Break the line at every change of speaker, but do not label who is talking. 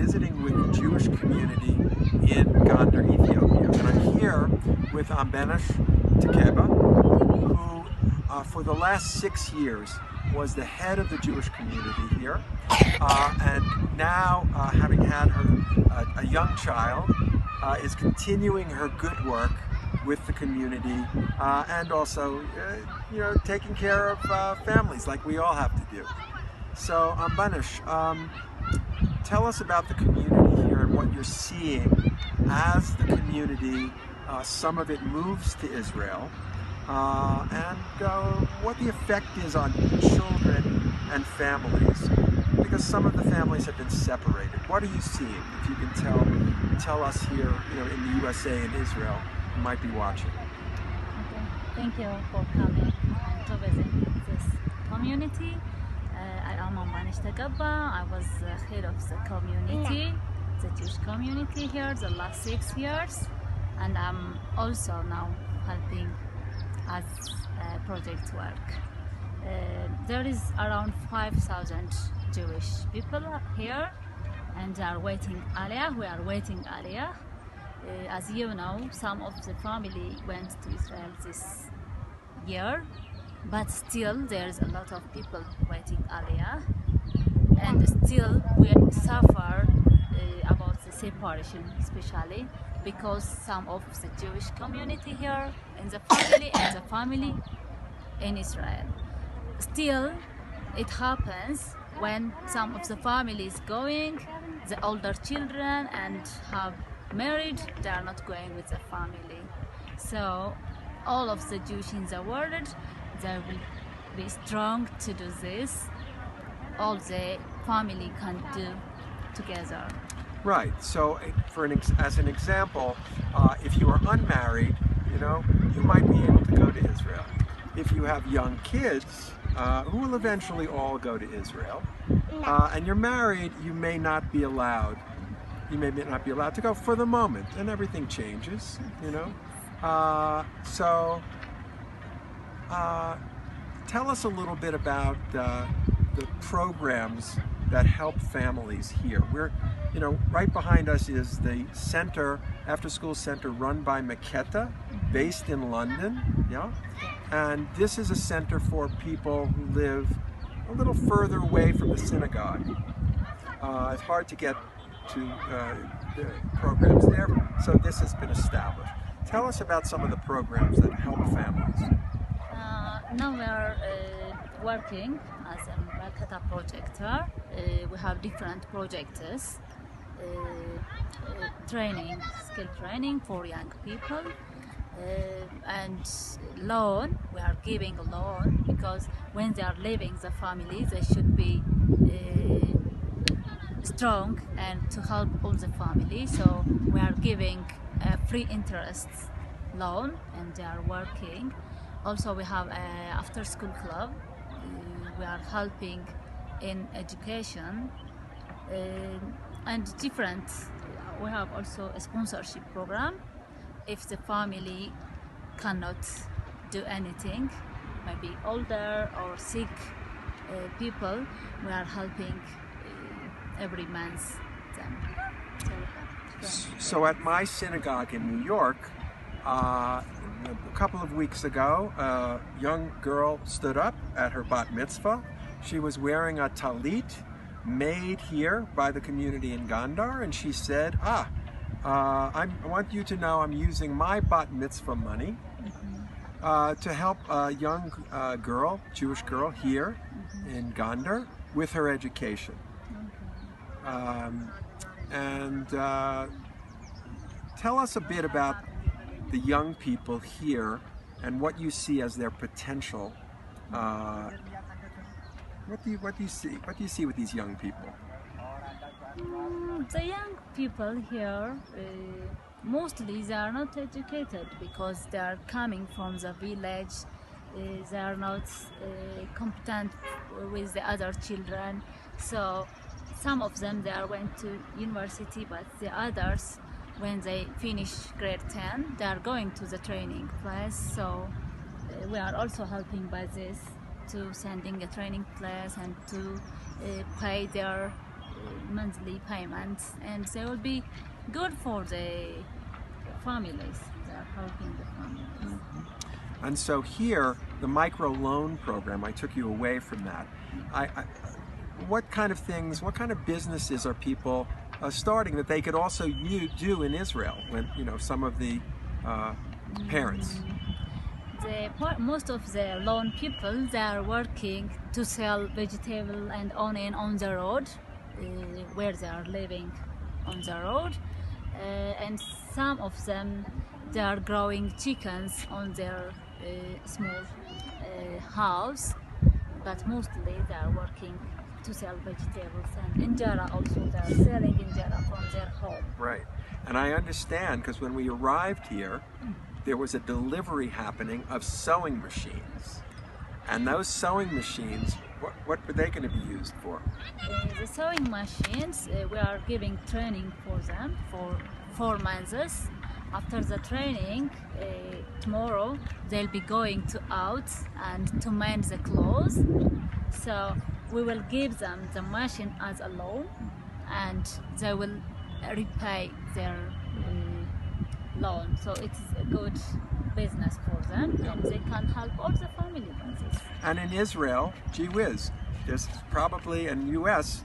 visiting with the Jewish community in Gondar, Ethiopia. And I'm here with Ambanesh Tekeba, who for the last 6 years was the head of the Jewish community here. And now, having had a young child, is continuing her good work with the community and also, taking care of families like we all have to do. So, Ambanesh, tell us about the community here and what you're seeing as the community, some of it moves to Israel, and what the effect is on children and families, because some of the families have been separated. What are you seeing? If you can tell us here, in the USA and Israel, who might be watching.
Okay, thank you for coming to visit this community. I am Ambanesh Tekeba. I was head of the community, the Jewish community here the last 6 years, and I'm also now helping as project work. There is around 5,000 Jewish people here, and they are waiting Aliyah. We are waiting Aliyah. As you know, some of the family went to Israel this year, but still there's a lot of people waiting Aliyah, and still we suffer about the separation, especially because some of the Jewish community here in the family and the family in Israel. Still, it happens when some of the families going, the older children and have married, they are not going with the family. So all of the Jews in the world, they will be strong to do this. All the family can do together.
Right. So, as an example, if you are unmarried, you might be able to go to Israel. If you have young kids, who will eventually all go to Israel, and you're married, you may not be allowed. You may not be allowed to go for the moment, and everything changes. So, tell us a little bit about the programs that help families here. We're, right behind us is the center, after-school center run by Maketa, based in London. Yeah, and this is a center for people who live a little further away from the synagogue. It's hard to get to the programs there, so this has been established. Tell us about some of the programs that help families.
Now we are working as a Maketa projector. We have different projects, training, skill training for young people, and loan. We are giving a loan because when they are leaving the family, they should be strong and to help all the family. So we are giving a free interest loan, and they are working. Also, we have an after-school club. We are helping in education and different. We have also a sponsorship program. If the family cannot do anything, maybe older or sick people, we are helping every month them.
So at my synagogue in New York, a couple of weeks ago, a young girl stood up at her bat mitzvah. She was wearing a talit made here by the community in Gondar, and she said, I want you to know I'm using my bat mitzvah money to help a young Jewish girl here in Gondar with her education. And tell us a bit about the young people here and what you see as their potential. What do you see? What do you see with these young people?
The young people here, mostly they are not educated because they are coming from the village. They are not competent with the other children. So some of them they went to university, but the others, when they finish grade 10, they are going to the training class. So we are also helping by this to sending a training class and to pay their monthly payments, and they will be good for the families. They are helping the families.
And so here, the micro loan program, I took you away from that. What kind of things, what kind of businesses are people starting that they could also do in Israel when, some of the parents?
Most of the lone people, they are working to sell vegetable and onion on the road, where they are living on the road, and some of them, they are growing chickens on their small house, but mostly they are working to sell vegetables, and injera also, they are selling injera from their home.
Right. And I understand, because when we arrived here, there was a delivery happening of sewing machines. And those sewing machines, what were they going to be used for?
The sewing machines, we are giving training for them for 4 months. After the training, tomorrow they'll be going out and to mend the clothes. So we will give them the machine as a loan, and they will repay their loan. So it's a good business for them, and they can help all the family with this.
And in Israel, gee whiz, there's probably in the U.S.